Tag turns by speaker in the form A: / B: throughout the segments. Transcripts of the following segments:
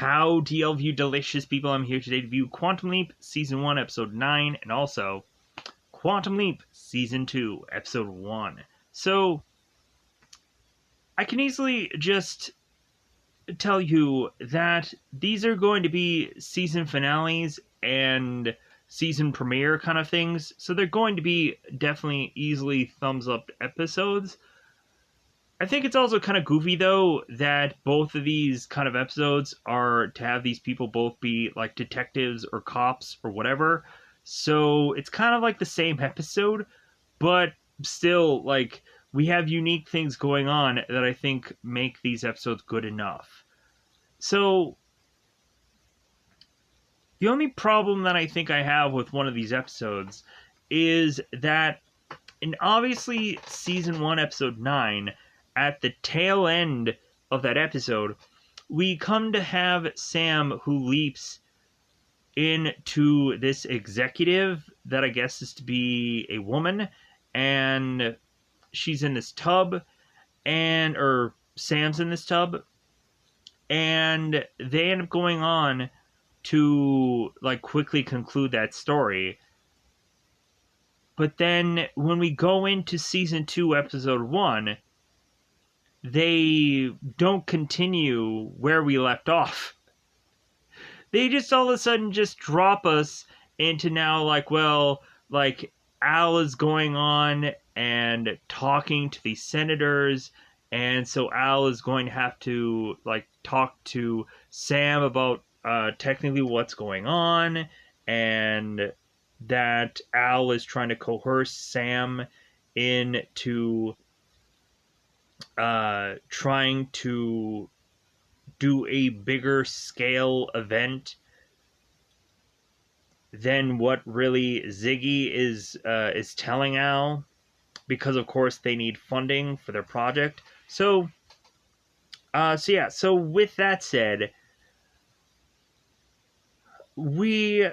A: Howdy, all of you delicious people. I'm here today to view Quantum Leap Season 1, Episode 9, and also Quantum Leap Season 2, Episode 1. So, I can easily just tell you that these are going to be season finales and season premiere kind of things, so they're going to be definitely easily thumbs up episodes. I think it's also kind of goofy, though, that both of these kind of episodes are to have these people both be, like, detectives or cops or whatever. So it's kind of like the same episode, but still, like, we have unique things going on that I think make these episodes good enough. So, the only problem that I think I have with one of these episodes is that, in obviously Season 1, Episode 9, at the tail end of that episode, we come to have Sam, who leaps into this executive that I guess is to be a woman, and she's in this tub, or Sam's in this tub, and they end up going on to, like, quickly conclude that story. But then, when we go into Season 2, Episode 1, they don't continue where we left off. They just all of a sudden just drop us into now, like, well, like, Al is going on and talking to these senators, and so Al is going to have to, like, talk to Sam about technically what's going on, and that Al is trying to coerce Sam into trying to do a bigger scale event than what really Ziggy is telling Al, because of course they need funding for their project. So with that said, we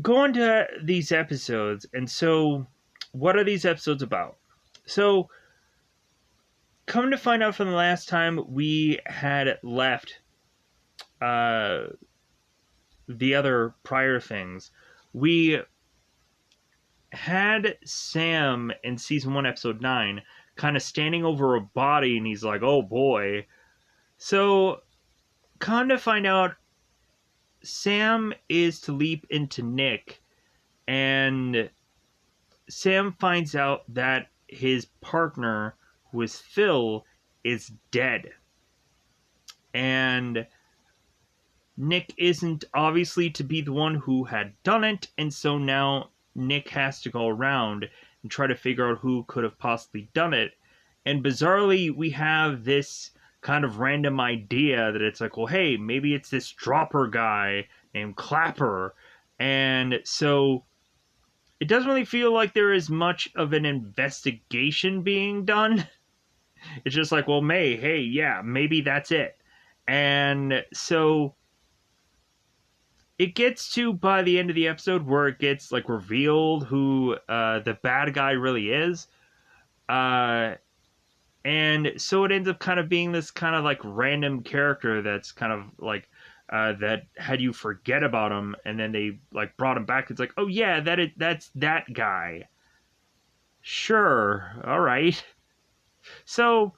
A: go into these episodes, and so what are these episodes about? So, come to find out from the last time we had left the other prior things, we had Sam in Season 1, Episode 9, kind of standing over a body, and he's like, oh boy. So, come to find out, Sam is to leap into Nick, and Sam finds out that his partner, who is Phil, is dead. And Nick isn't obviously to be the one who had done it, and so now Nick has to go around and try to figure out who could have possibly done it. And bizarrely, we have this kind of random idea that it's like, well, hey, maybe it's this dropper guy named Clapper. And so it doesn't really feel like there is much of an investigation being done. It's just like, well, maybe that's it. And so it gets to, by the end of the episode, where it gets, like, revealed who the bad guy really is. And so it ends up kind of being this kind of, like, random character that's kind of, like, that had you forget about him, and then they, like, brought him back. It's like, oh yeah, that's that guy. Sure, alright. So,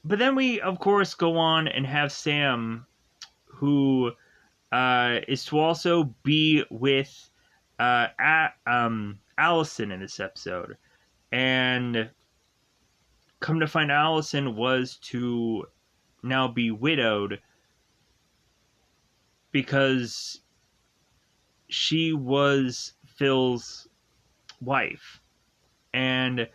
A: but then we, of course, go on and have Sam, who is to also be with Allison in this episode. And come to find, Allison was to now be widowed because she was Phil's wife. And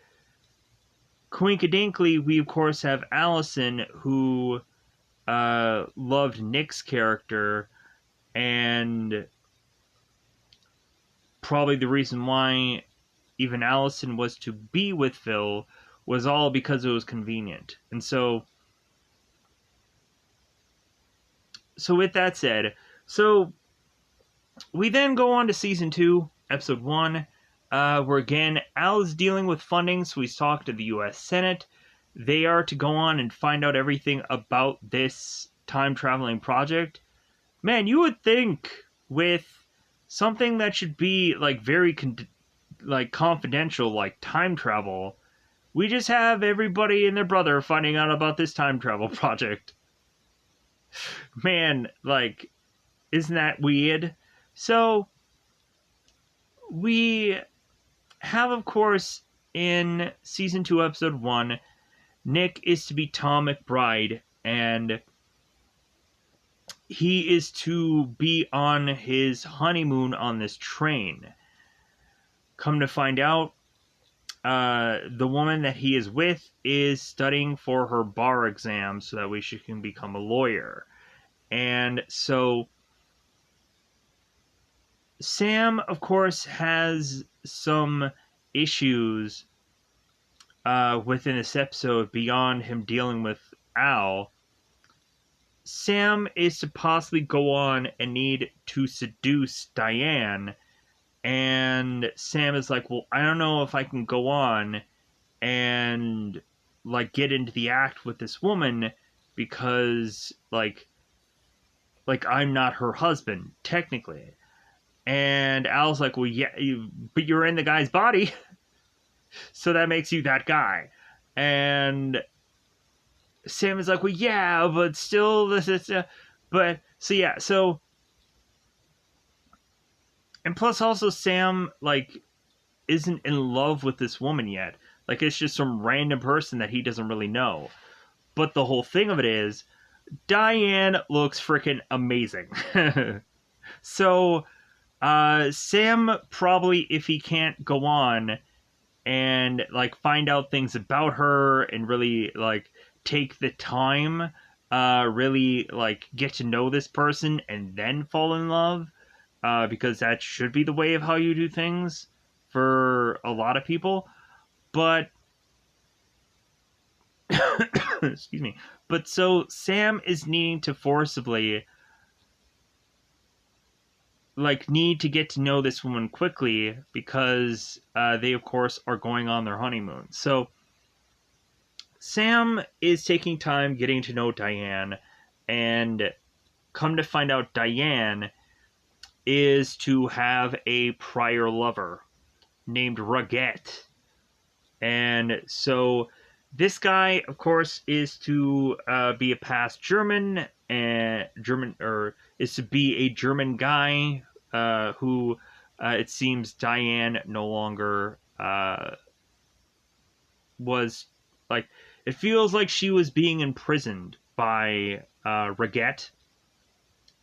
A: coincidentally, we of course have Allison, who loved Nick's character, and probably the reason why even Allison was to be with Phil was all because it was convenient. And so with that said, so we then go on to Season 2, Episode 1, where again, Al is dealing with funding, so he's talked to the U.S. Senate, they are to go on and find out everything about this time traveling project. Man, you would think with something that should be like very like confidential, like time travel, we just have everybody and their brother finding out about this time travel project. Man, like, isn't that weird? So we have, of course, in season 2, episode 1, Nick is to be Tom McBride, and he is to be on his honeymoon on this train. Come to find out, the woman that he is with is studying for her bar exam so that way she can become a lawyer. And so Sam, of course, has some issues within this episode beyond him dealing with Al. Sam is to possibly go on and need to seduce Diane, and Sam is like, well, I don't know if I can go on and like get into the act with this woman because like I'm not her husband technically. And Al's like, well, yeah, but you're in the guy's body, so that makes you that guy. And Sam is like, well, yeah, but still, this is, but so yeah, so, and plus also Sam like isn't in love with this woman yet. Like it's just some random person that he doesn't really know. But the whole thing of it is, Diane looks freaking amazing. So, Sam probably, if he can't go on and like find out things about her and really like take the time, really like get to know this person and then fall in love, because that should be the way of how you do things for a lot of people. But excuse me. But so Sam is needing to forcibly like need to get to know this woman quickly because they of course are going on their honeymoon. So Sam is taking time getting to know Diane, and come to find out Diane is to have a prior lover named Raget. And so this guy, of course, is to be a past German or is to be a German guy who it seems Diane no longer was like. It feels like she was being imprisoned by Raget,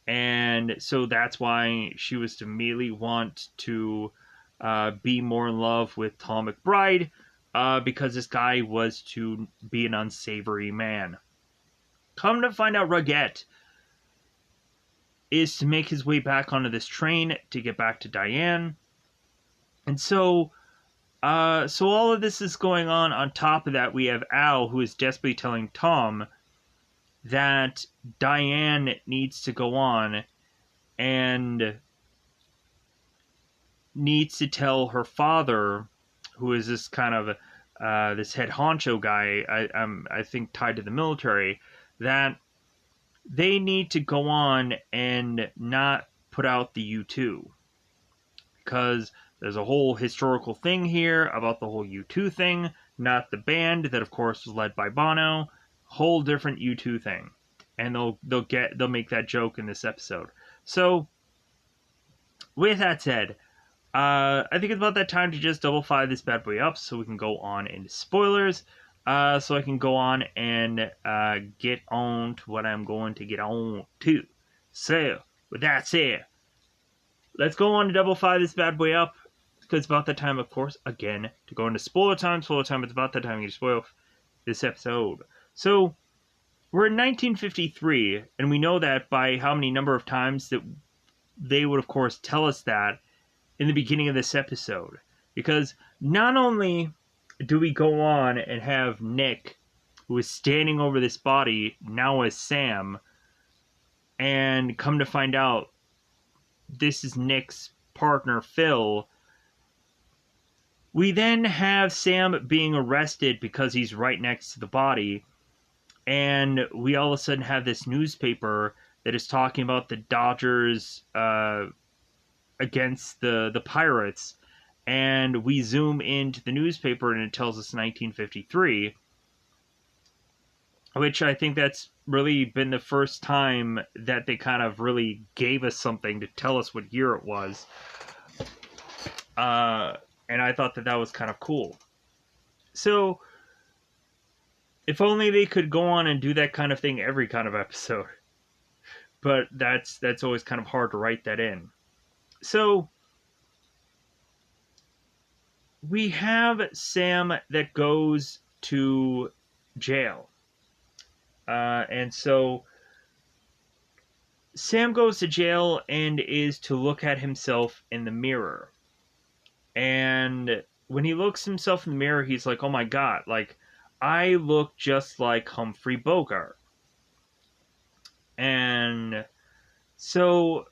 A: and so that's why she was to immediately want to be more in love with Tom McBride. Because this guy was to be an unsavory man. Come to find out, Raget is to make his way back onto this train to get back to Diane. And so all of this is going on. On top of that, we have Al, who is desperately telling Tom that Diane needs to go on and needs to tell her father, who is this kind of this head honcho guy, I think tied to the military, that they need to go on and not put out the U2. Because there's a whole historical thing here about the whole U2 thing, not the band that of course was led by Bono, whole different U2 thing. And they'll make that joke in this episode. So with that said, I think it's about that time to just double fire this bad boy up so we can go on into spoilers. So I can go on and get on to what I'm going to get on to. So, with that said, let's go on to double fire this bad boy up. Because it's about that time, of course, again, to go into spoiler time. Spoiler time, it's about that time to spoil this episode. So, we're in 1953, and we know that by how many number of times that they would, of course, tell us that in the beginning of this episode. Because not only do we go on and have Nick, who is standing over this body, now as Sam, and come to find out this is Nick's partner, Phil. We then have Sam being arrested because he's right next to the body, and we all of a sudden have this newspaper that is talking about the Dodgers against the Pirates, and we zoom into the newspaper and it tells us 1953, which I think that's really been the first time that they kind of really gave us something to tell us what year it was. And I thought that was kind of cool. So, if only they could go on and do that kind of thing every kind of episode. But that's always kind of hard to write that in. So, we have Sam that goes to jail. And so Sam goes to jail and is to look at himself in the mirror. And when he looks himself in the mirror, he's like, oh my God, like, I look just like Humphrey Bogart. And so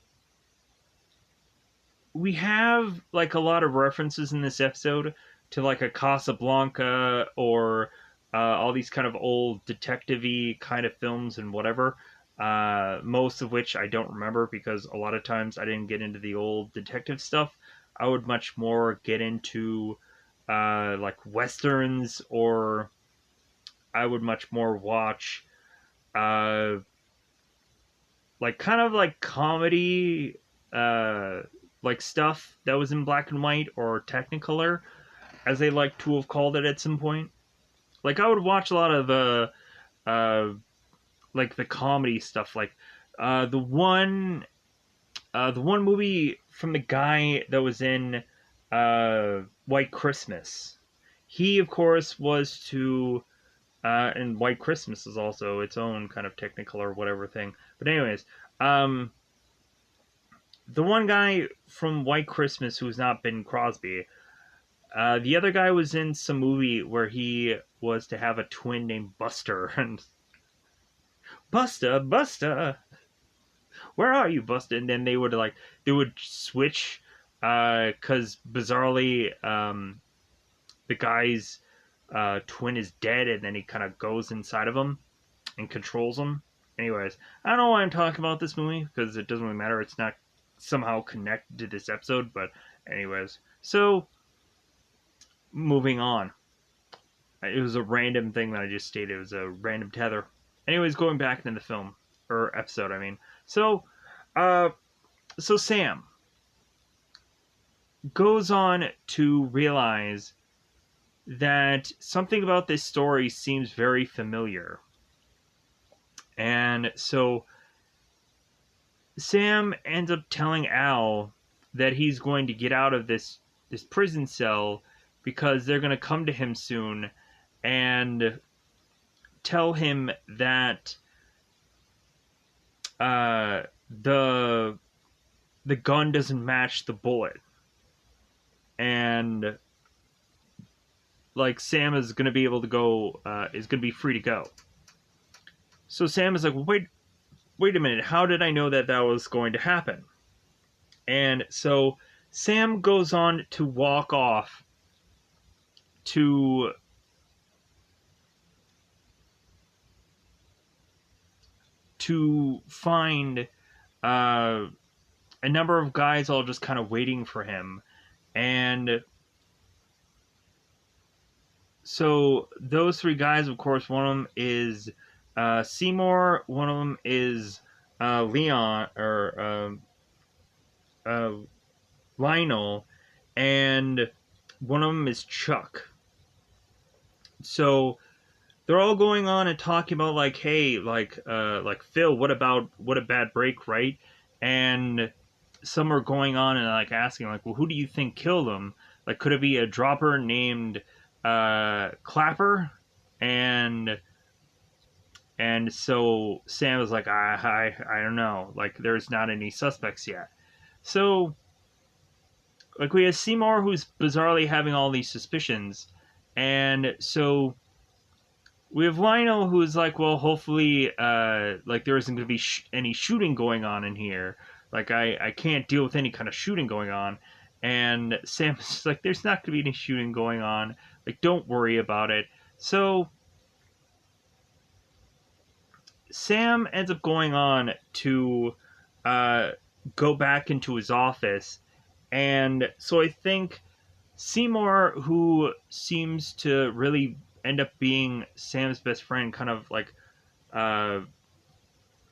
A: we have like a lot of references in this episode to like a Casablanca or all these kind of old detective-y kind of films and whatever. Most of which I don't remember because a lot of times I didn't get into the old detective stuff. I would much more get into like westerns, or I would much more watch like kind of like comedy like stuff that was in black and white or Technicolor, as they like to have called it at some point. Like I would watch a lot of like the comedy stuff, like the one movie from the guy that was in White Christmas. He, of course, was to and White Christmas is also its own kind of Technicolor whatever thing. But anyways, the one guy from White Christmas who's not Bing Crosby, the other guy was in some movie where he was to have a twin named Buster, and Buster, where are you, Buster? And then they would switch, because bizarrely, the guy's twin is dead, and then he kind of goes inside of him and controls him. Anyways, I don't know why I'm talking about this movie, because it doesn't really matter. It's not somehow connected to this episode, but anyways. So, moving on. It was a random thing that I just stated. It was a random tether. Anyways, going back into the film, or episode, I mean. So Sam goes on to realize that something about this story seems very familiar. And so Sam ends up telling Al that he's going to get out of this prison cell because they're going to come to him soon and tell him that the gun doesn't match the bullet, and like Sam is going to be able to go, is going to be free to go. So Sam is like, well, wait a minute, how did I know that was going to happen? And so Sam goes on to walk off to find a number of guys all just kind of waiting for him. And so those three guys, of course, one of them is Seymour, one of them is Leon, or Lionel, and one of them is Chuck. So they're all going on and talking about like, hey, like Phil, what a bad break, right? And some are going on and like asking like, well, who do you think killed him? Like, could it be a dropper named Clapper? And so Sam was like, I don't know. Like, there's not any suspects yet. So like we have Seymour, who's bizarrely having all these suspicions, and so we have Lionel, who's like, well, hopefully, like there isn't going to be any shooting going on in here. Like I can't deal with any kind of shooting going on. And Sam's just like, there's not going to be any shooting going on. Like, don't worry about it. So Sam ends up going on to go back into his office. And so I think Seymour, who seems to really end up being Sam's best friend, kind of like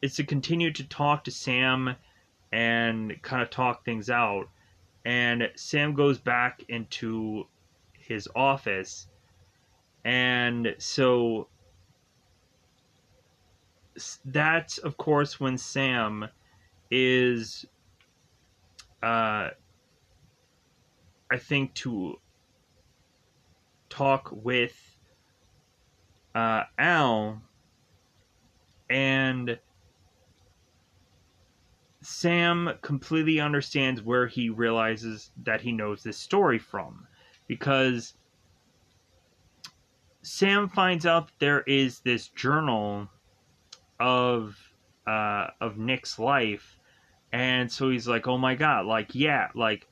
A: is to continue to talk to Sam and kind of talk things out. And Sam goes back into his office, and so that's of course when Sam is I think to talk with Al, and Sam completely understands where he realizes that he knows this story from, because Sam finds out that there is this journal of Nick's life, and so he's like, "Oh my god! Like, yeah, like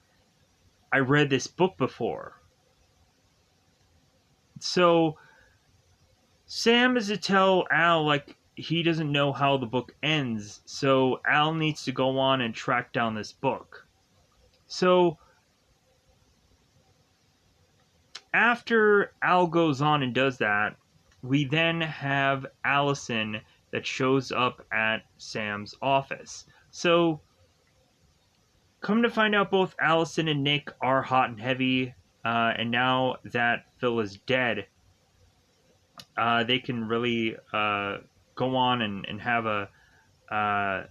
A: I read this book before." So Sam is to tell Al like he doesn't know how the book ends, so Al needs to go on and track down this book. So after Al goes on and does that, we then have Allison that shows up at Sam's office. So, come to find out, both Allison and Nick are hot and heavy, and now that Phil is dead, they can really go on and have an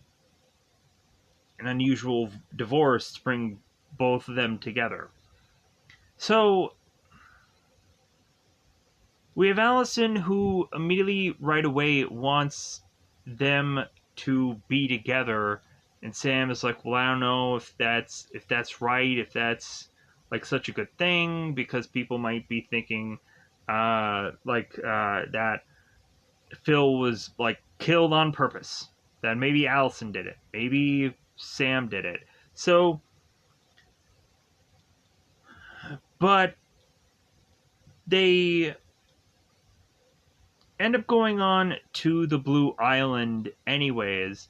A: unusual divorce to bring both of them together. So, we have Allison, who immediately right away wants them to be together, and Sam is like, "Well, I don't know if that's right, if that's like such a good thing, because people might be thinking that Phil was like killed on purpose, that maybe Allison did it, maybe Sam did it." So, but they end up going on to the Blue Island anyways,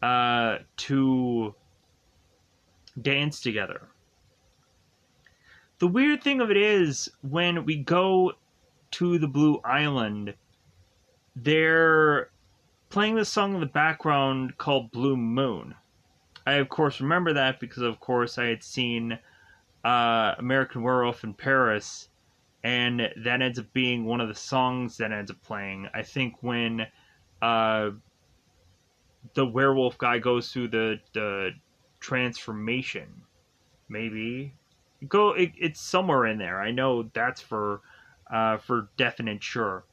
A: to dance together. The weird thing of it is, when we go to the Blue Island, they're playing this song in the background called Blue Moon. I, of course, remember that because, of course, I had seen American Werewolf in Paris, and that ends up being one of the songs that ends up playing. I think when the werewolf guy goes through the transformation, maybe it's somewhere in there. I know that's for definite sure.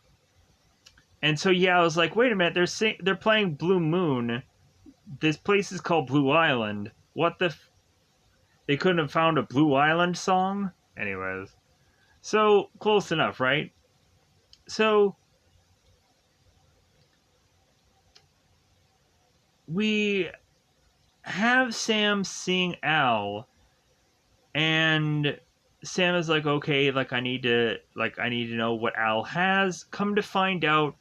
A: And so yeah, I was like, wait a minute, they're playing Blue Moon. This place is called Blue Island. What the? They couldn't have found a Blue Island song? Anyways. So, close enough, right? So, we have Sam seeing Al, and Sam is like, okay, like I need to know what Al has. Come to find out,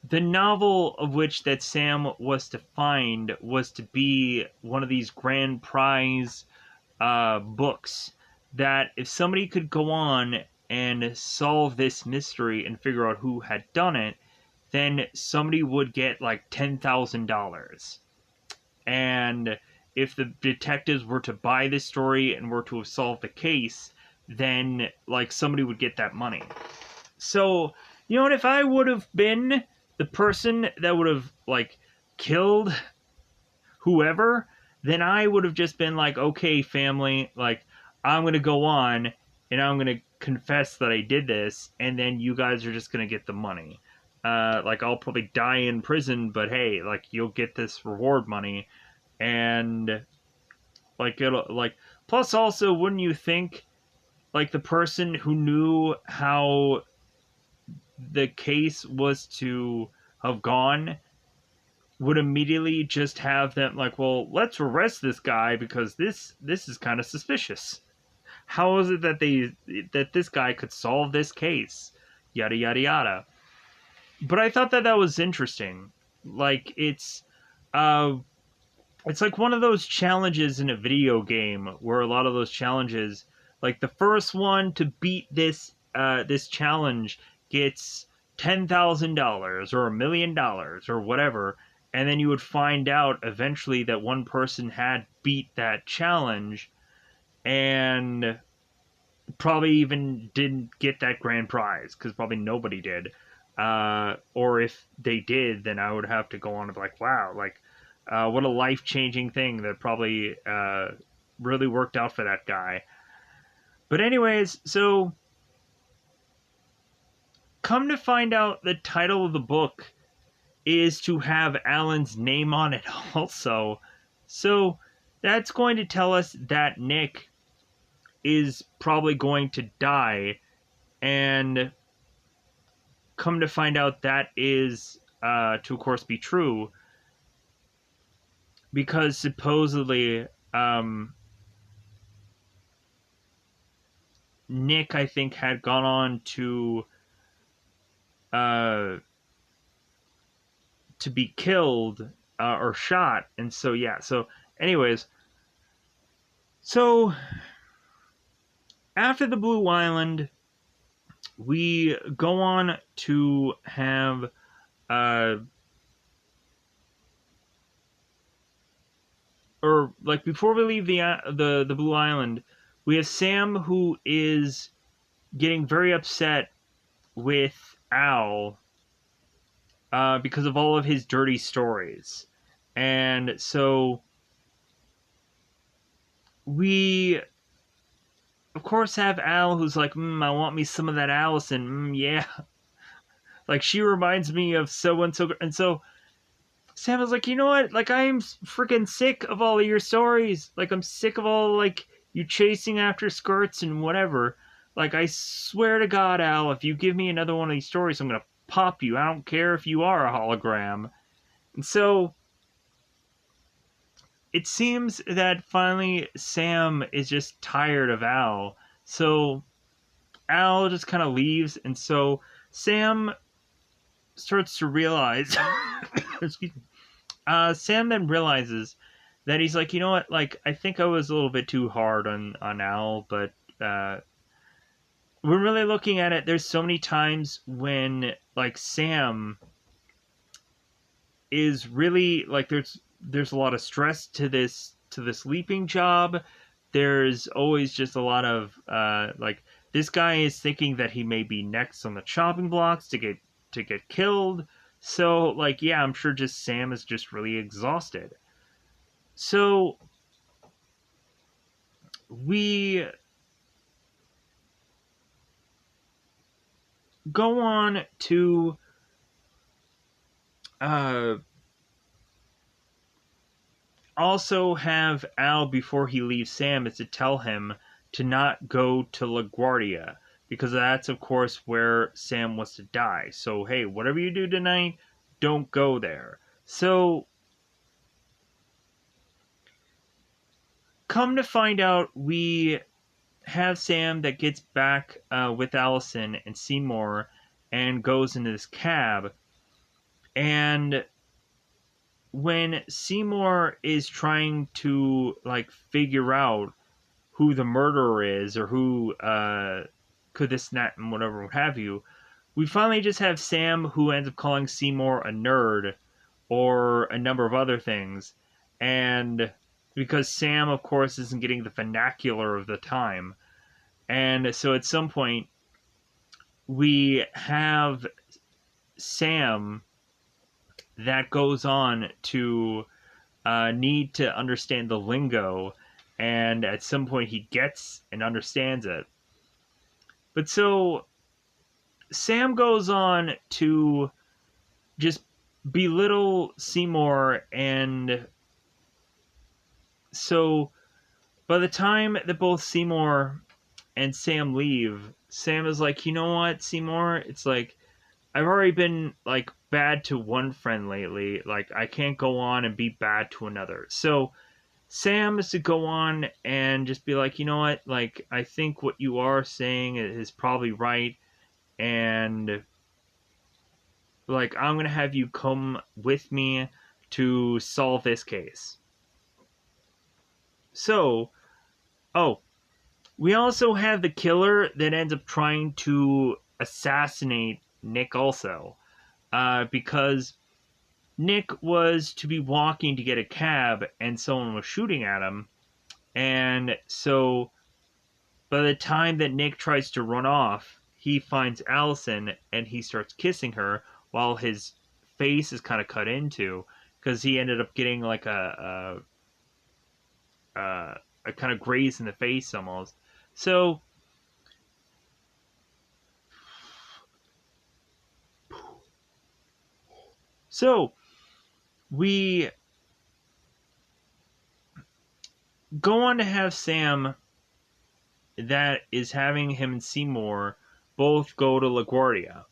A: the novel of which that Sam was to find was to be one of these grand prize books, that if somebody could go on and solve this mystery and figure out who had done it, then somebody would get like $10,000. And if the detectives were to buy this story and were to have solved the case, then like somebody would get that money. So, you know what, if I would have been the person that would have like killed whoever, then I would have just been like, okay, family, like, I'm going to go on and I'm going to confess that I did this, and then you guys are just going to get the money. Like, I'll probably die in prison, but hey, like, you'll get this reward money. And, like, plus also, wouldn't you think, like, the person who knew how the case was to have gone would immediately just have them like, well, let's arrest this guy because this is kind of suspicious. How is it that this guy could solve this case? Yada yada yada. But I thought that was interesting. Like uh it's like one of those challenges in a video game where a lot of those challenges, like the first one to beat this challenge gets $10,000 or $1,000,000 or whatever, and then you would find out eventually that one person had beat that challenge and probably even didn't get that grand prize because probably nobody did. Or if they did, then I would have to go on and be like, wow, like what a life changing thing that probably really worked out for that guy. But, anyways, so come to find out, the title of the book is to have Alan's name on it also. So that's going to tell us that Nick is probably going to die, and come to find out that is to of course be true, because supposedly Nick, I think, had gone on to be killed or shot, and so yeah. So, anyways, so after the Blue Island, we go on to have or like before we leave the Blue Island, we have Sam, who is getting very upset with Al because of all of his dirty stories, and so we of course have Al, who's like, I want me some of that Allison. Yeah, like she reminds me of so and so, and so Sam was like, you know what? Like, I'm freaking sick of all of your stories. Like, I'm sick of all, like, you chasing after skirts and whatever. Like, I swear to God, Al, if you give me another one of these stories, I'm going to pop you. I don't care if you are a hologram. And so, it seems that finally Sam is just tired of Al. So, Al just kind of leaves. And so, Sam starts to realize, excuse me, Sam then realizes that he's like, you know what, like, I think I was a little bit too hard on Al, but we're really looking at it. There's so many times when, like, Sam is really, like, there's a lot of stress to this leaping job. There's always just a lot of, like, this guy is thinking that he may be next on the chopping blocks to get killed. So, like, yeah, I'm sure just Sam is just really exhausted. So, we go on to also have Al, before he leaves Sam, is to tell him to not go to LaGuardia, because that's, of course, where Sam wants to die. So, hey, whatever you do tonight, don't go there. So, come to find out, we have Sam that gets back with Allison and Seymour and goes into this cab. And when Seymour is trying to, like, figure out who the murderer is, or who could this, that, and whatever, what have you, we finally just have Sam, who ends up calling Seymour a nerd or a number of other things. And because Sam, of course, isn't getting the vernacular of the time. And so at some point, we have Sam that goes on to need to understand the lingo, and at some point he gets and understands it. But so Sam goes on to just belittle Seymour, and so by the time that both Seymour and Sam leave, Sam is like, you know what, Seymour? It's like, I've already been like bad to one friend lately. Like I can't go on and be bad to another. So Sam is to go on and just be like, you know what? Like I think what you are saying is probably right, and like I'm gonna have you come with me to solve this case. So, oh, we also have the killer that ends up trying to assassinate Nick also, because Nick was to be walking to get a cab and someone was shooting at him. And so by the time that Nick tries to run off, he finds Allison and he starts kissing her while his face is kind of cut into because he ended up getting like a kind of graze in the face almost. So so we go on to have Sam that is having him and Seymour both go to LaGuardia.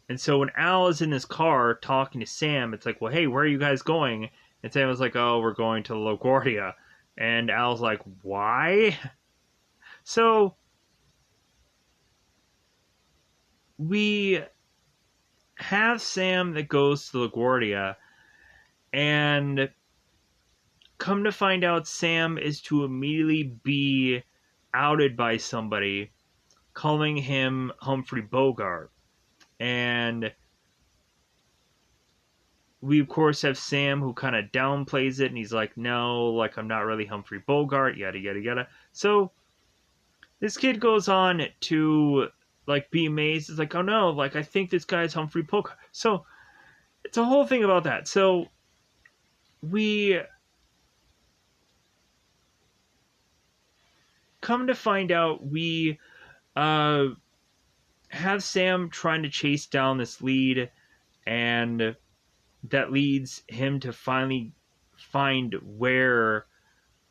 A: And so when Al is in his car talking to Sam, it's like, well, hey, where are you guys going? And Sam was like, oh, we're going to LaGuardia. And Al's like, why? So we have Sam that goes to LaGuardia, and come to find out, Sam is to immediately be outed by somebody calling him Humphrey Bogart. And we of course have Sam who kind of downplays it and he's like, no, like I'm not really Humphrey Bogart, yada yada yada. So this kid goes on to like be amazed. It's like, oh no, like I think this guy's Humphrey Bogart. So it's a whole thing about that. So we come to find out we have Sam trying to chase down this lead, and that leads him to finally find where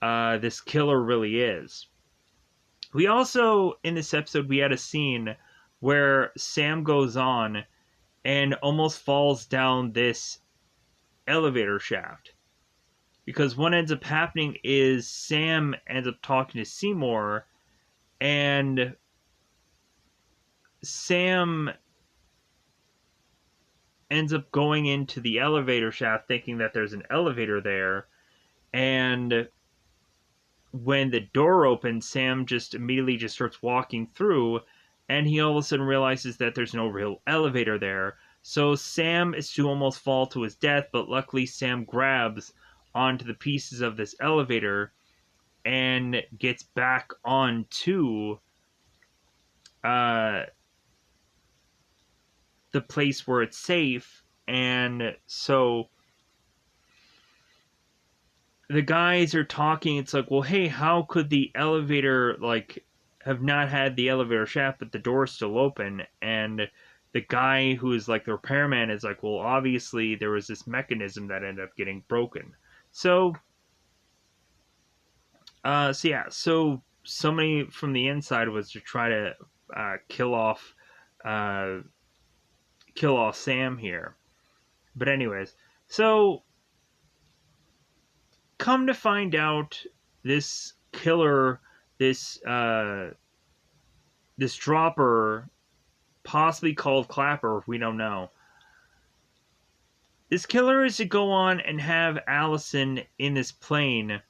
A: this killer really is. We also, in this episode, we had a scene where Sam goes on and almost falls down this elevator shaft. Because what ends up happening is Sam ends up talking to Seymour, and Sam ends up going into the elevator shaft thinking that there's an elevator there, and when the door opens, Sam just immediately just starts walking through, and he all of a sudden realizes that there's no real elevator there. So Sam is to almost fall to his death, but luckily Sam grabs onto the pieces of this elevator and gets back onto uh, the place where it's safe. And so the guys are talking. It's like, well, hey, how could the elevator like have not had the elevator shaft, but the door's still open? And the guy who is like the repairman is like, well, obviously there was this mechanism that ended up getting broken. So, so somebody from the inside was to try to kill off Sam here. But anyways, so come to find out, this killer, this this dropper, possibly called Clapper, we don't know. This killer is to go on and have Allison in this plane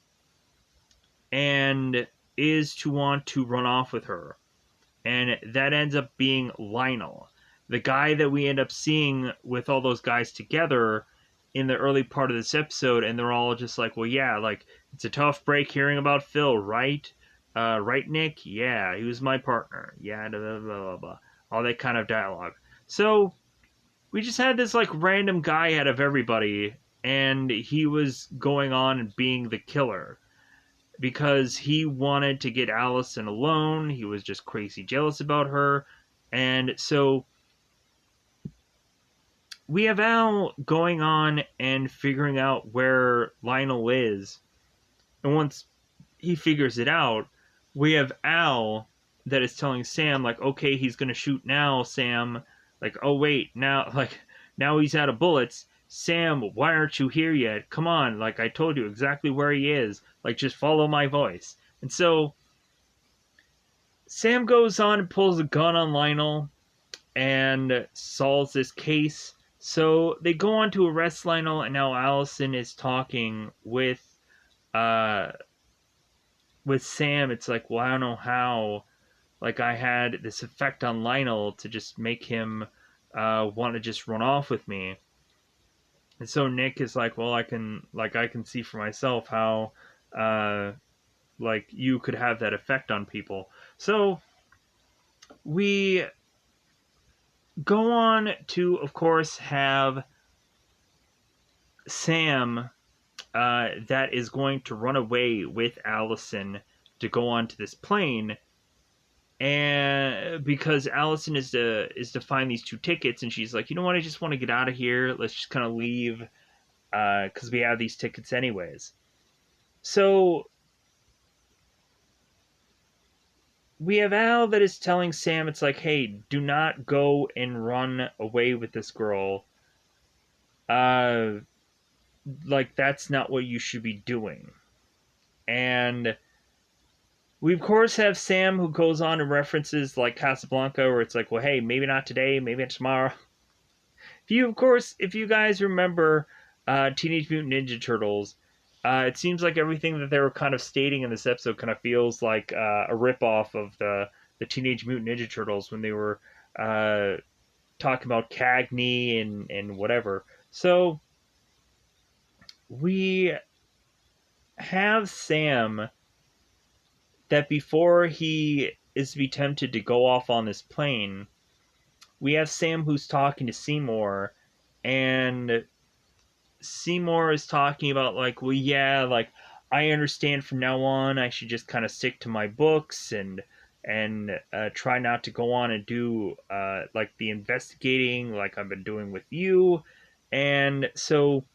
A: and is to want to run off with her. And that ends up being Lionel, the guy that we end up seeing with all those guys together in the early part of this episode, and they're all just like, well, yeah, like, it's a tough break hearing about Phil, right? Right, Nick? Yeah, he was my partner. Yeah, blah, blah, blah, blah. All that kind of dialogue. So, we just had this, like, random guy out of everybody, and he was going on and being the killer. Because he wanted to get Allison alone, he was just crazy jealous about her, and so we have Al going on and figuring out where Lionel is. And once he figures it out, we have Al that is telling Sam, like, okay, he's going to shoot now, Sam. Like, oh wait, now he's out of bullets. Sam, why aren't you here yet? Come on, like I told you exactly where he is. Like, just follow my voice. And so Sam goes on and pulls a gun on Lionel and solves this case. So they go on to arrest Lionel, and now Allison is talking uh with Sam. It's like, well, I don't know how. Like, I had this effect on Lionel to just make him want to just run off with me. And so Nick is like, well, I can see for myself how like you could have that effect on people. So we go on to, of course, have Sam that is going to run away with Allison to go onto this plane, and because Allison is to find these 2 tickets, and she's like, you know what, I just want to get out of here. Let's just kind of leave because we have these tickets anyways. So we have Al that is telling Sam, it's like, hey, do not go and run away with this girl. Like, that's not what you should be doing. And we, of course, have Sam who goes on and references, like, Casablanca, where it's like, well, hey, maybe not today, maybe tomorrow. If you guys remember Teenage Mutant Ninja Turtles, it seems like everything that they were kind of stating in this episode kind of feels like a ripoff of the Teenage Mutant Ninja Turtles when they were talking about Cagney and whatever. So we have Sam that before he is to be tempted to go off on this plane, we have Sam who's talking to Seymour, and Seymour is talking about, like, well, yeah, like, I understand from now on I should just kind of stick to my books and try not to go on and do like the investigating like I've been doing with you. And so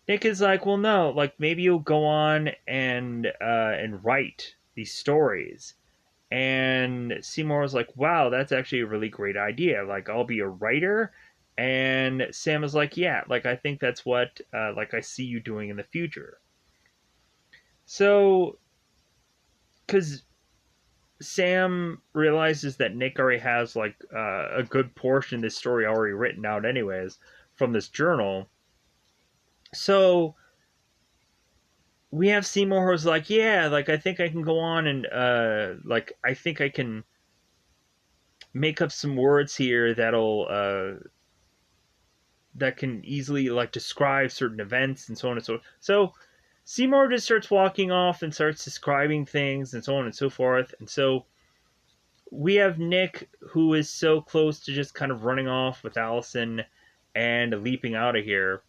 A: Nick is like, well, no, like, maybe you'll go on and write these stories. And Seymour was like, wow, that's actually a really great idea. Like, I'll be a writer. And Sam is like, yeah, like, I think that's what, like, I see you doing in the future. So, because Sam realizes that Nick already has, like, a good portion of this story already written out anyways from this journal. So we have Seymour who's like, yeah, like, I think I can go on and, like, I think I can make up some words here that'll, that can easily, like, describe certain events and so on and so forth. So Seymour just starts walking off and starts describing things and so on and so forth. And so we have Nick, who is so close to just kind of running off with Allison and leaping out of here.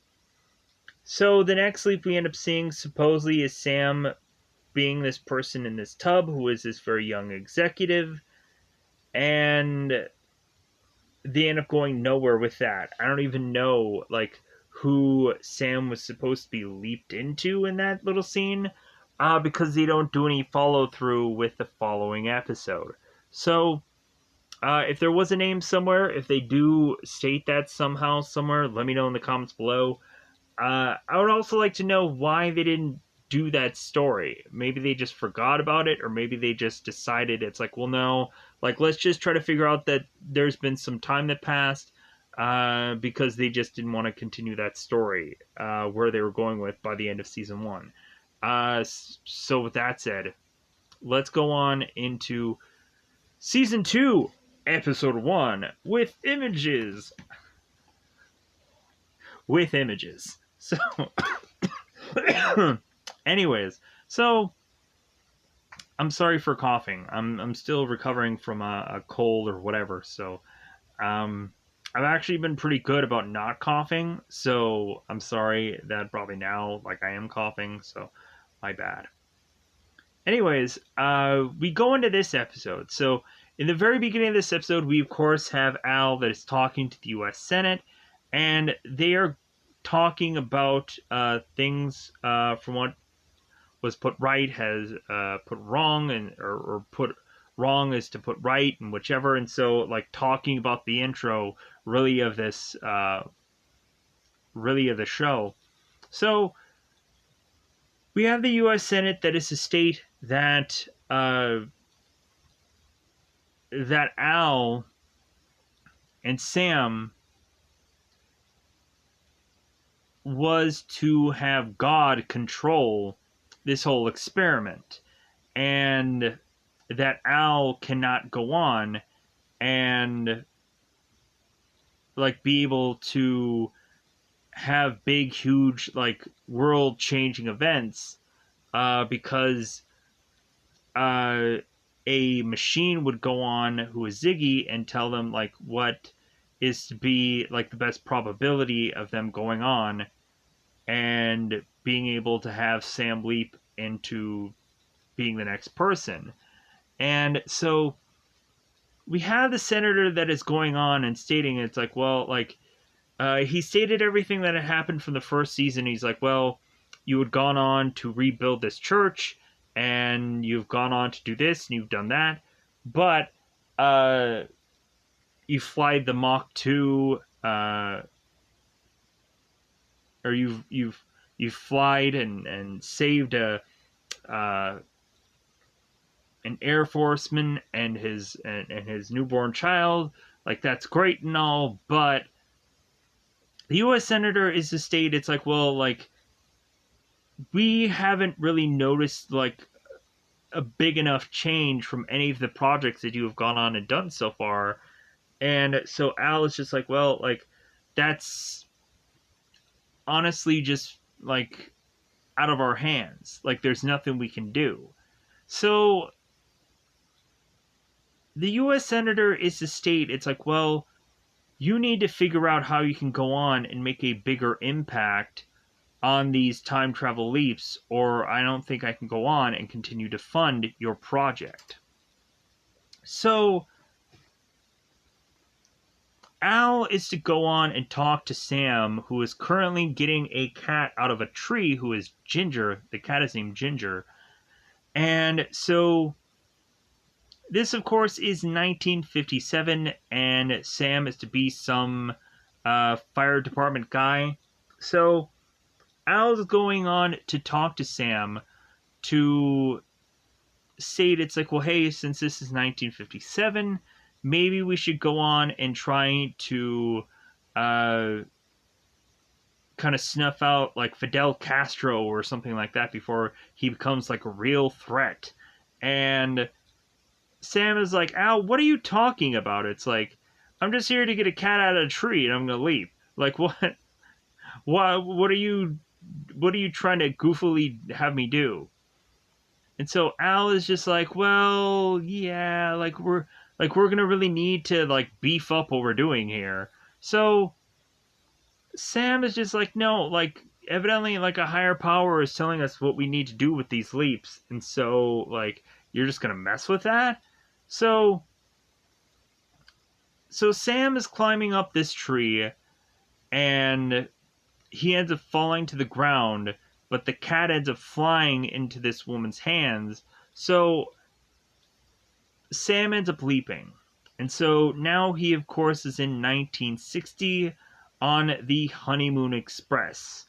A: So the next leap we end up seeing supposedly is Sam being this person in this tub who is this very young executive, and they end up going nowhere with that. I don't even know, like, who Sam was supposed to be leaped into in that little scene, because they don't do any follow through with the following episode. So if there was a name somewhere, if they do state that somehow somewhere, let me know in the comments below. I would also like to know why they didn't do that story. Maybe they just forgot about it, or maybe they just decided it's like, well, no, like, let's just try to figure out that there's been some time that passed, because they just didn't want to continue that story where they were going with by the end of season 1. So with that said, let's go on into season 2, episode 1, with images. With images. So, anyways, so I'm sorry for coughing. I'm still recovering from a cold or whatever. So, I've actually been pretty good about not coughing. So I'm sorry that probably now, like, I am coughing. So my bad. Anyways, we go into this episode. So in the very beginning of this episode, we of course have Al that is talking to the U.S. Senate, and they are talking about things from what was put right has put wrong, and or put wrong is to put right and whichever. And so, like, talking about the intro really of this, really of the show. So we have the U.S. Senate that is to state that that Al and Sam was to have God control this whole experiment, and that Al cannot go on and like be able to have big, huge, like world-changing events because a machine would go on who is Ziggy and tell them like what is to be like the best probability of them going on and being able to have Sam leap into being the next person. And so we have the senator that is going on and stating it's like, well, like he stated everything that had happened from the first season. He's like, well, you had gone on to rebuild this church and you've gone on to do this and you've done that, but you flied the Mach 2 or you've flied and saved a an Air Forceman and his newborn child. Like, that's great and all, but the U.S. Senator is to state it's like, well, like, we haven't really noticed like a big enough change from any of the projects that you have gone on and done so far. And so Al is just like, well, like, that's honestly just like out of our hands. Like, there's nothing we can do. So the U.S. Senator is to state it's like, well, you need to figure out how you can go on and make a bigger impact on these time travel leaps, or I don't think I can go on and continue to fund your project. So Al is to go on and talk to Sam, who is currently getting a cat out of a tree, who is Ginger. The cat is named Ginger. And so this, of course, is 1957, and Sam is to be some fire department guy. So Al's going on to talk to Sam to say it's like, well, hey, since this is 1957, maybe we should go on and try to kind of snuff out like Fidel Castro or something like that before he becomes like a real threat. And Sam is like, Al, what are you talking about? It's like, I'm just here to get a cat out of a tree and I'm gonna leap. Like, what? What are you trying to goofily have me do? And so Al is just like, well, yeah, like we're gonna really need to like beef up what we're doing here. So Sam is just like, no, like evidently like a higher power is telling us what we need to do with these leaps, and so like you're just gonna mess with that. So Sam is climbing up this tree, and he ends up falling to the ground, but the cat ends up flying into this woman's hands. So Sam ends up leaping. And so now he, of course, is in 1960 on the Honeymoon Express.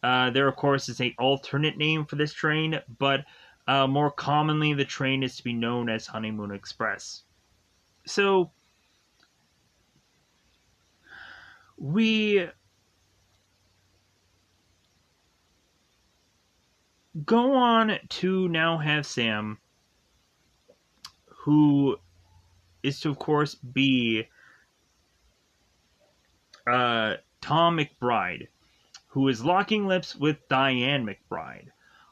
A: There, of course, is an alternate name for this train, but more commonly the train is to be known as Honeymoon Express. So we go on to now have Sam, who is to, of course, be Tom McBride, who is locking lips with Diane McBride.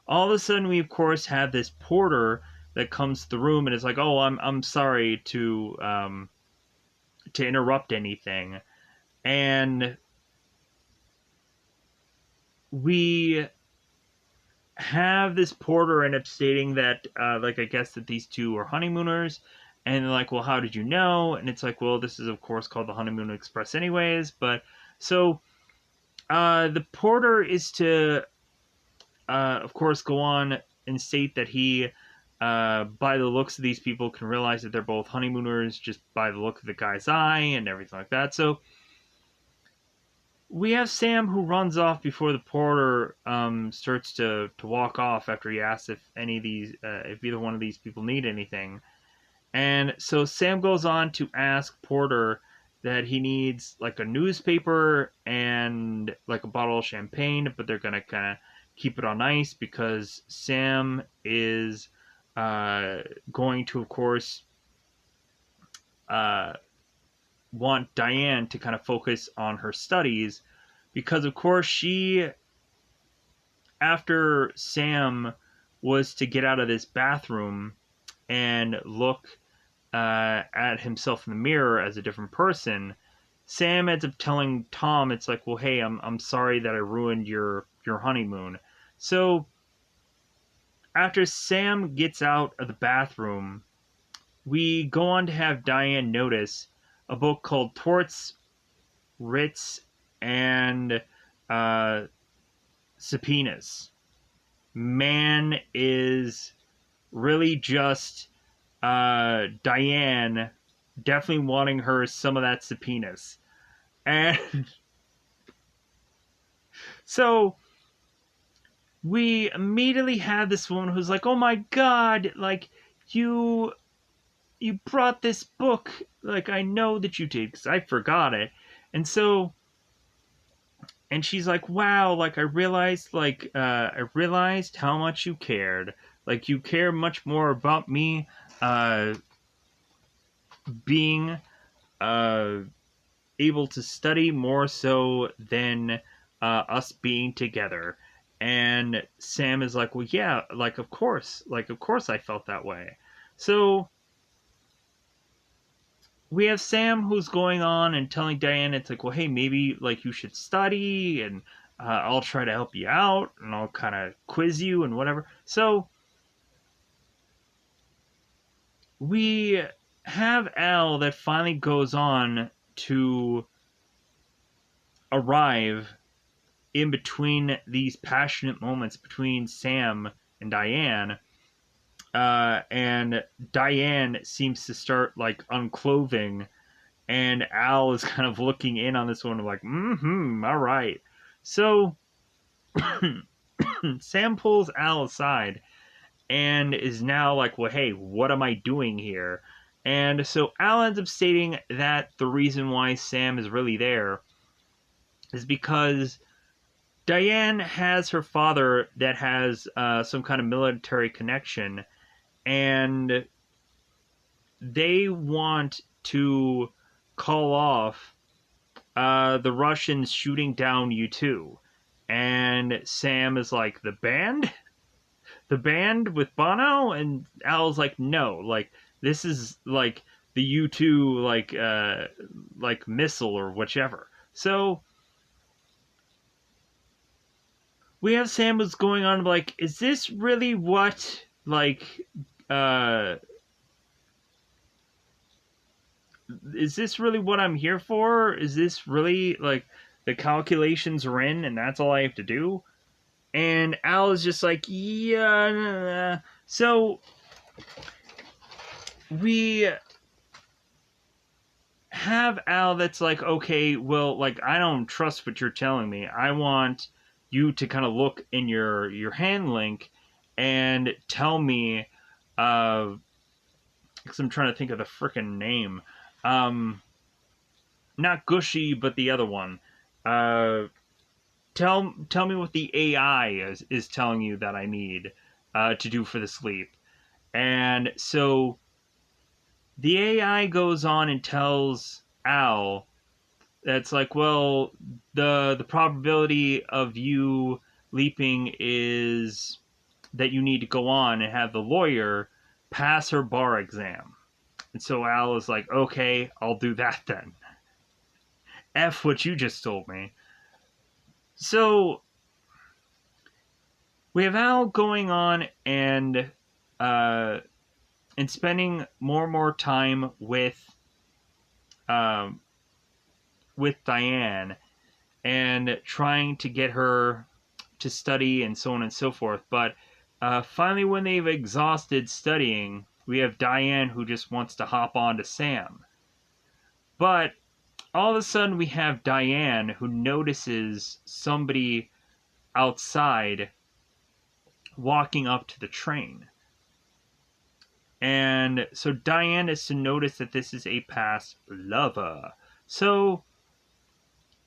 A: All of a sudden, we, of course, have this porter that comes to the room and is like, oh, I'm sorry to interrupt anything. And we have this porter end up stating that, like, I guess that these two are honeymooners. And they're like, well, how did you know? And it's like, well, this is, of course, called the Honeymoon Express anyways. But, so, the porter is to, of course, go on and state that he by the looks of these people, can realize that they're both honeymooners just by the look of the guy's eye and everything like that. So we have Sam, who runs off before the porter starts to walk off after he asks if any of these, if either one of these people need anything. And so Sam goes on to ask Porter that he needs like a newspaper and like a bottle of champagne, but they're gonna kind of keep it on ice because Sam is going to, of course, want Diane to kind of focus on her studies because, of course, she, after Sam was to get out of this bathroom and look at himself in the mirror as a different person, Sam ends up telling Tom, it's like, well, hey, I'm sorry that I ruined your honeymoon. So after Sam gets out of the bathroom, we go on to have Diane notice a book called Torts, Writs, and Subpoenas. Man is really just Diane definitely wanting her some of that subpoenas. And so we immediately have this woman who's like, oh my god, like, you brought this book, like, I know that you did because I forgot it. And so, and she's like, wow, like, I realized how much you cared. Like, you care much more about me being able to study more so than us being together. And Sam is like, well, yeah, like, of course I felt that way. So we have Sam who's going on and telling Diane, it's like, well, hey, maybe like you should study, and I'll try to help you out, and I'll kind of quiz you and whatever. So we have Al that finally goes on to arrive in between these passionate moments between Sam and Diane. And Diane seems to start like unclothing, and Al is kind of looking in on this one, like, all right. So Sam pulls Al aside and is now like, well, hey, what am I doing here? And so Al ends up stating that the reason why Sam is really there is because Diane has her father that has some kind of military connection, and they want to call off the Russians shooting down U2. And Sam is like, the band? The band with Bono? And Al's like, no, like, this is like the U2 like missile or whichever. So we have Sam who's going on like, is this really what is this really what I'm here for? Is this really like the calculations are in and that's all I have to do? And Al is just like, yeah. So we have Al that's like, okay, well, like, I don't trust what you're telling me. I want you to kind of look in your hand link and tell me, because I'm trying to think of the frickin' name. Not Gushy, but the other one. Tell me what the AI is telling you that I need to do for the sleep. And so the AI goes on and tells Al that's like, well, the probability of you leaping is that you need to go on and have the lawyer pass her bar exam. And so Al is like, okay, I'll do that then. F what you just told me. So we have Al going on and spending more and more time with Diane and trying to get her to study and so on and so forth. But Finally, when they've exhausted studying, we have Diane who just wants to hop on to Sam. But all of a sudden, we have Diane who notices somebody outside walking up to the train. And so Diane is to notice that this is a past lover. So,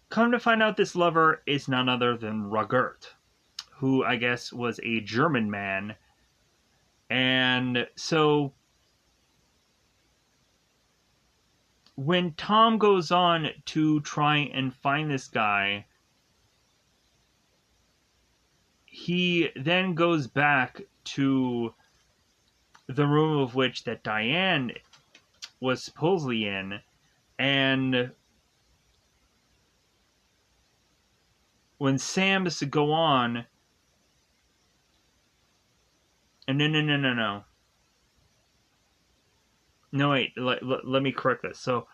A: come to find out, this lover is none other than Ragert, who I guess was a German man. And so, when Tom goes on to try and find this guy, he then goes back to the room of which that Diane was supposedly in, and when Sam is to go on, and no, wait, let me correct this. So,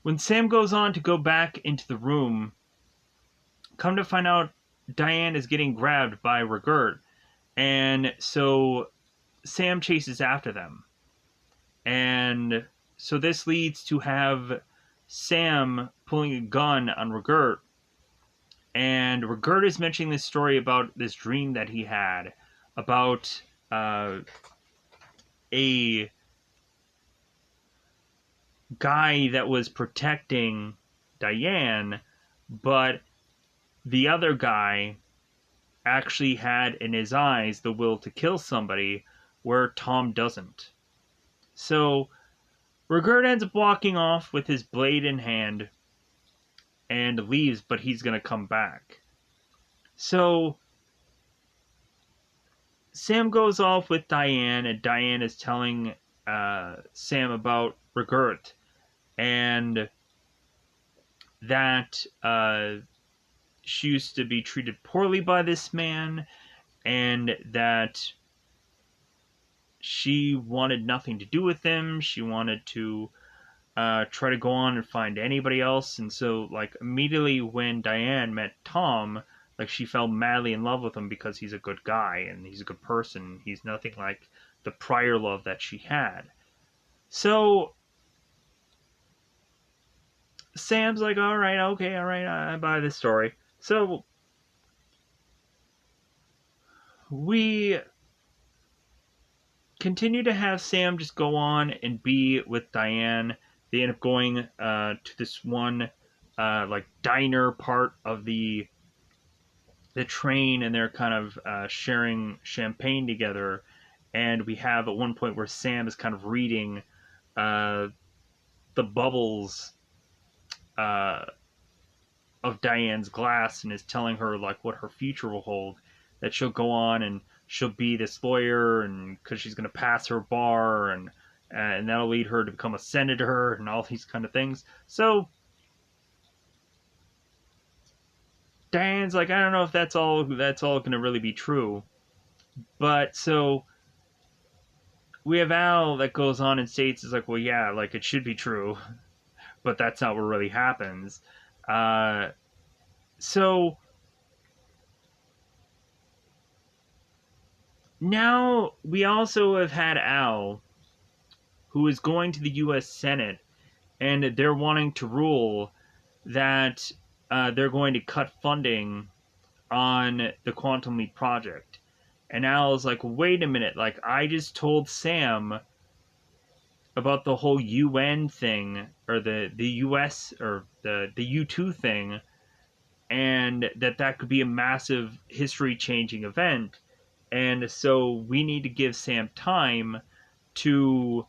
A: when Sam goes on to go back into the room, come to find out, Diane is getting grabbed by Ragert, and so Sam chases after them. And so this leads to have Sam pulling a gun on Ragert, and Ragert is mentioning this story about this dream that he had about a guy that was protecting Diane, but the other guy actually had in his eyes the will to kill somebody, where Tom doesn't. So Ragert ends up walking off with his blade in hand and leaves, but he's going to come back. So Sam goes off with Diane, and Diane is telling Sam about Ragert, and that she used to be treated poorly by this man, and that she wanted nothing to do with him. She wanted to try to go on and find anybody else. And so, like, immediately when Diane met Tom, like, she fell madly in love with him because he's a good guy and he's a good person. He's nothing like the prior love that she had. So Sam's like, all right, okay, all right, I buy this story. So we continue to have Sam just go on and be with Diane. They end up going to this one like diner part of the train, and they're kind of sharing champagne together. And we have at one point where Sam is kind of reading the bubbles of Diane's glass, and is telling her like what her future will hold. That she'll go on and she'll be this lawyer, and because she's going to pass her bar, and that'll lead her to become a senator, and all these kind of things. So Diane's like, I don't know if that's all going to really be true. But so we have Al that goes on and states, is like, well, yeah, like it should be true, but that's not what really happens. So now we also have had Al, who is going to the U.S. Senate, and they're wanting to rule that they're going to cut funding on the Quantum Leap project. And Al is like, wait a minute, like, I just told Sam about the whole UN thing, or the US, or the U2 thing, and that could be a massive history-changing event. And so we need to give Sam time to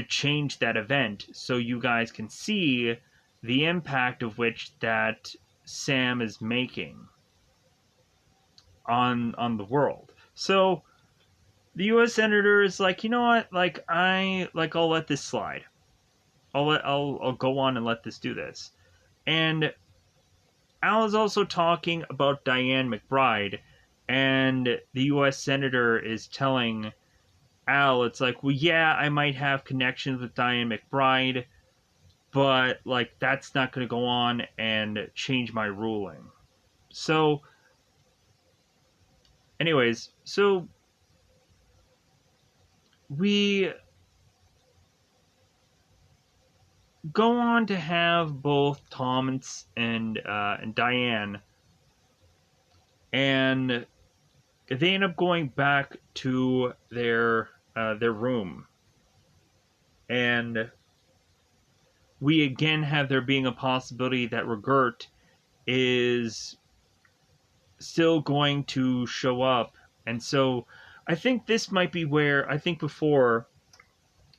A: change that event, so you guys can see the impact of which that Sam is making on the world. So the U.S. senator is like, you know what? Like I'll let this slide. I'll go on and let this do this. And Al is also talking about Diane McBride, and the U.S. senator is telling Al, it's like, well, yeah, I might have connections with Diane McBride, but like that's not going to go on and change my ruling. So anyways, so we go on to have both Tom and Diane, and they end up going back to their room, and we again have there being a possibility that Regurt is still going to show up, and so I think this might be where I think before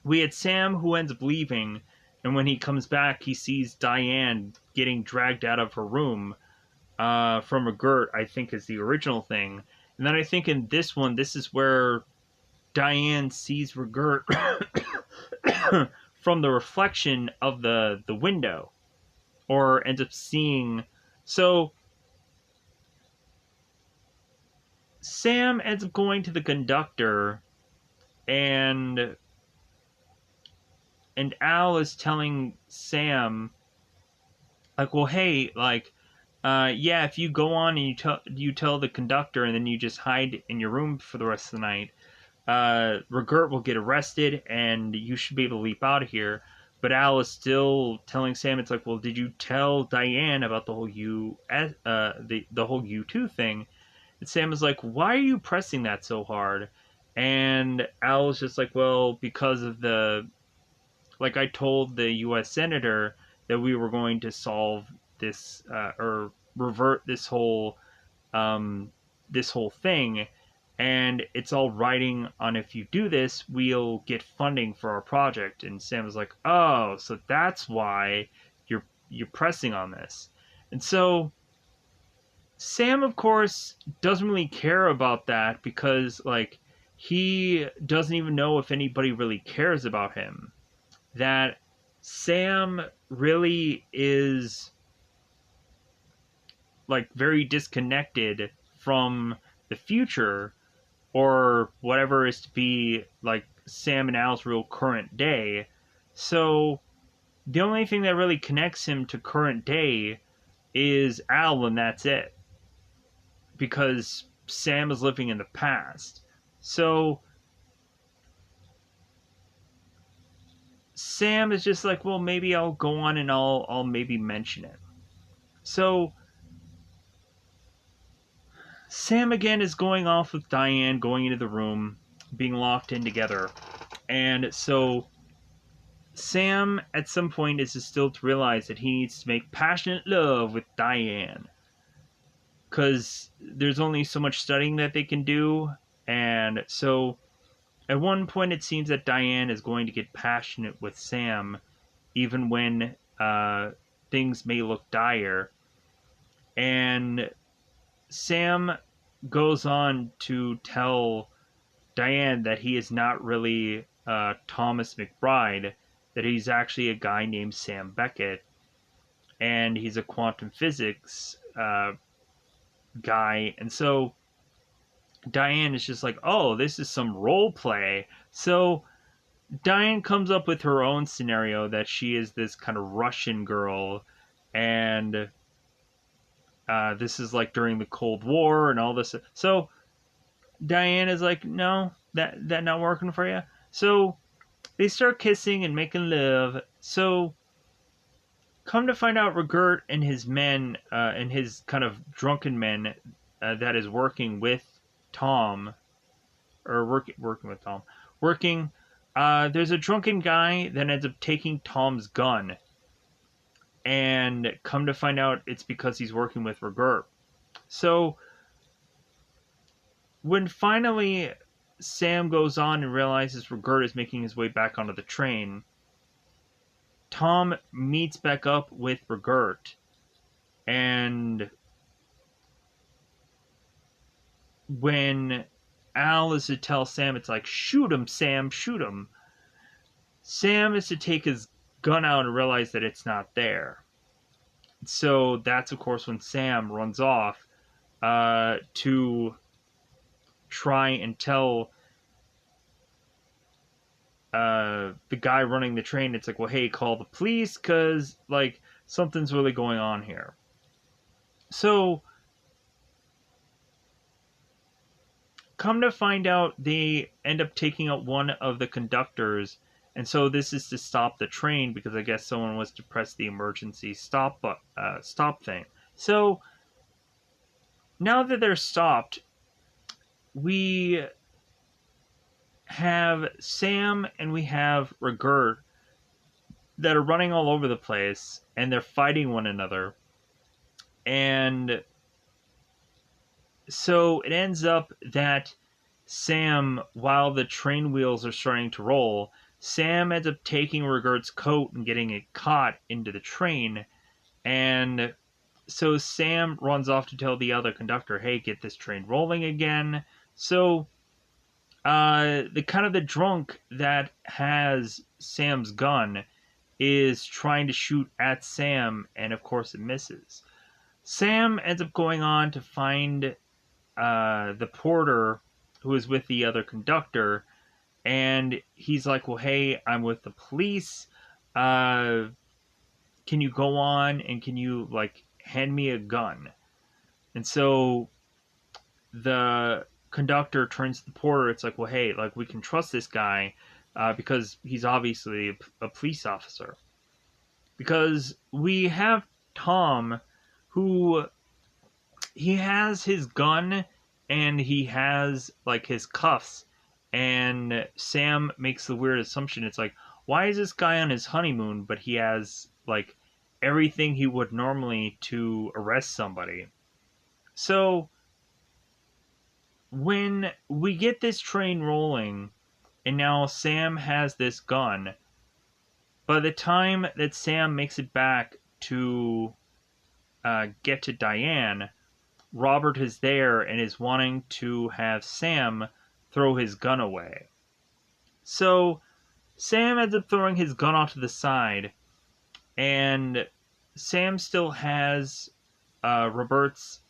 A: we had Sam who ends up leaving, and when he comes back, he sees Diane getting dragged out of her room from Regurt, I think is the original thing. And then I think in this one, this is where Diane sees Regurt from the reflection of the window, or ends up seeing. So Sam ends up going to the conductor, and Al is telling Sam, like, well, hey, like, yeah, if you go on and you tell the conductor, and then you just hide in your room for the rest of the night, Regurt will get arrested, and you should be able to leap out of here. But Al is still telling Sam, it's like, well, did you tell Diane about the whole the whole U2 thing? And Sam is like, why are you pressing that so hard? And Al is just like, well, because of like I told the U.S. Senator that we were going to solve this or revert this whole thing, and it's all writing on if you do this, we'll get funding for our project. And Sam was like, oh, so that's why you're pressing on this. And so Sam, of course, doesn't really care about that because, like, he doesn't even know if anybody really cares about him. That Sam really is, like, very disconnected from the future, or whatever is to be, like, Sam and Al's real current day. So the only thing that really connects him to current day is Al, and that's it. Because Sam is living in the past. So Sam is just like, well, maybe I'll go on and I'll maybe mention it. So Sam again is going off with Diane, going into the room, being locked in together. And so Sam at some point is still to realize that he needs to make passionate love with Diane, because there's only so much studying that they can do. And so at one point it seems that Diane is going to get passionate with Sam, even when things may look dire. And Sam goes on to tell Diane that he is not really Thomas McBride, that he's actually a guy named Sam Beckett, and he's a quantum physics guy. And so Diane is just like, oh, this is some role play. So Diane comes up with her own scenario that she is this kind of Russian girl, and this is like during the Cold War and all this. So Diane is like, no, that not working for you. So they start kissing and making love. So come to find out, Regurt and his men, and his kind of drunken men, that is working with Tom, or working with Tom, working. There's a drunken guy that ends up taking Tom's gun, and come to find out it's because he's working with Regurt. So when finally Sam goes on and realizes Regurt is making his way back onto the train, Tom meets back up with Regurt, and when Al is to tell Sam, it's like, shoot him, Sam, shoot him. Sam is to take his gun out and realize that it's not there. So that's, of course, when Sam runs off to try and tell the guy running the train. It's like, well, hey, call the police, because, like, something's really going on here. So come to find out, they end up taking out one of the conductors, and so this is to stop the train because I guess someone was to press the emergency stop thing. So now that they're stopped, we have Sam and we have Regurt that are running all over the place, and they're fighting one another. And so it ends up that Sam, while the train wheels are starting to roll, Sam ends up taking Regurt's coat and getting it caught into the train. And so Sam runs off to tell the other conductor, hey, get this train rolling again. So the drunk that has Sam's gun is trying to shoot at Sam, and of course it misses. Sam ends up going on to find the porter who is with the other conductor, and he's like, well, hey, I'm with the police. Can you go on and can you, like, hand me a gun? And so the conductor turns to the porter. It's like, well, hey, like, we can trust this guy because he's obviously a police officer. Because we have Tom, who he has his gun and he has, like, his cuffs, and Sam makes the weird assumption. It's like, why is this guy on his honeymoon but he has, like, everything he would normally to arrest somebody? So when we get this train rolling and now Sam has this gun, by the time that Sam makes it back to get to Diane, Robert is there and is wanting to have Sam throw his gun away. So Sam ends up throwing his gun off to the side, and Sam still has Robert's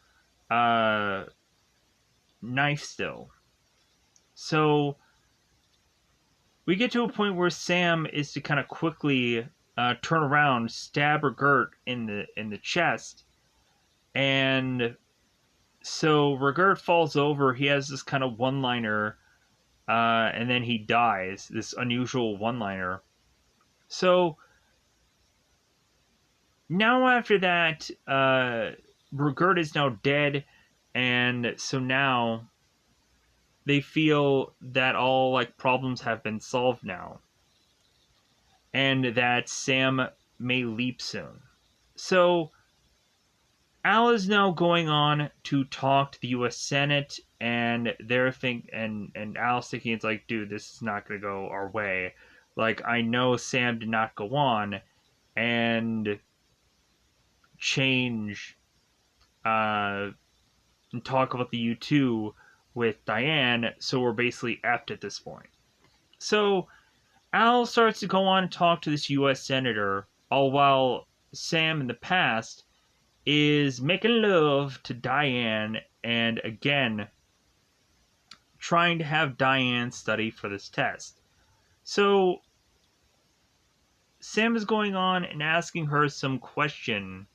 A: knife still. So we get to a point where Sam is to kind of quickly turn around, stab Regurt in the chest, and so Regurt falls over. He has this kind of one-liner, and then he dies. This unusual one-liner. So now after that, Regurt is now dead, and so now they feel that all, like, problems have been solved now, and that Sam may leap soon. So Al is now going on to talk to the U.S. Senate, and and Al's thinking, it's like, dude, this is not going to go our way. Like, I know Sam did not go on and change and talk about the U2 with Diane, so we're basically effed at this point. So Al starts to go on and talk to this U.S. Senator, all while Sam in the past is making love to Diane, and again trying to have Diane study for this test. So Sam is going on and asking her some question,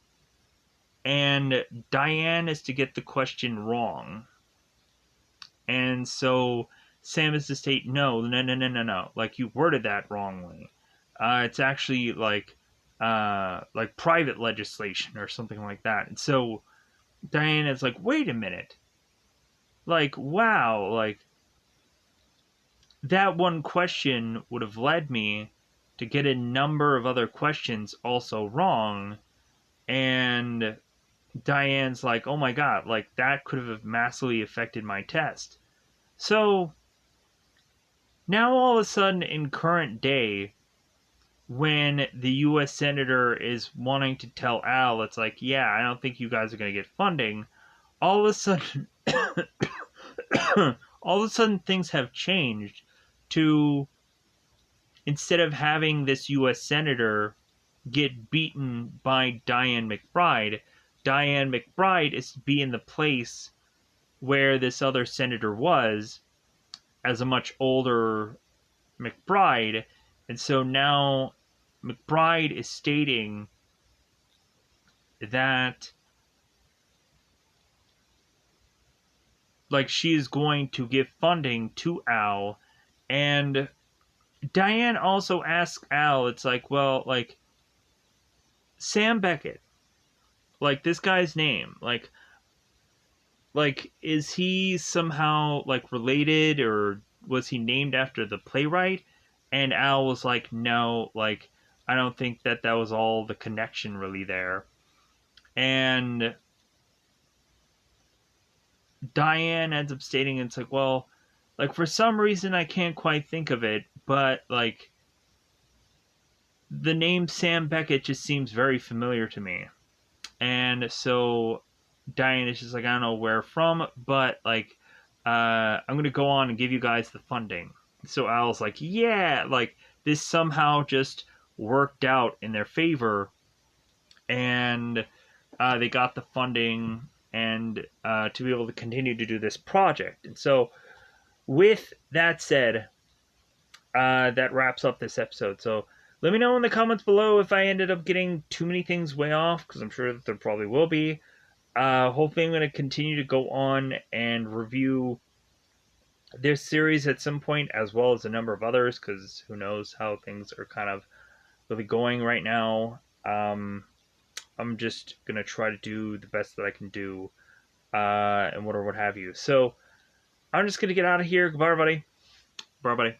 A: and Diane is to get the question wrong. And so Sam is to state, no, like, you worded that wrongly. It's actually like private legislation or something like that. And so Diane is like, wait a minute. Like, wow, like, that one question would have led me to get a number of other questions also wrong. And Diane's like, oh my god, like, that could have massively affected my test. So now all of a sudden in current day, when the U.S. Senator is wanting to tell Al, it's like, yeah, I don't think you guys are going to get funding, all of a sudden all of a sudden things have changed to, instead of having this U.S. Senator get beaten by Diane McBride is to be in the place where this other senator was, as a much older McBride. And so now McBride is stating that, like she is going to give funding to Al, and Diane also asks Al, it's like, well, like Sam Beckett, like this guy's name, like is he somehow like related, or was he named after the playwright? And Al was like, no, like I don't think that was all the connection really there. And Diane ends up stating, it's like, well, like for some reason I can't quite think of it, but like the name Sam Beckett just seems very familiar to me. And so Diane is just like, I don't know where from, but like I'm gonna go on and give you guys the funding. So Al's like, yeah, like this somehow just worked out in their favor, and they got the funding and to be able to continue to do this project. And so, with that said, that wraps up this episode. So let me know in the comments below if I ended up getting too many things way off, because I'm sure that there probably will be. Hopefully, I'm going to continue to go on and review this series at some point, as well as a number of others, because who knows how things are kind of really going right now. I'm just going to try to do the best that I can do, and what have you. So, I'm just going to get out of here. Goodbye, everybody. Bye, everybody.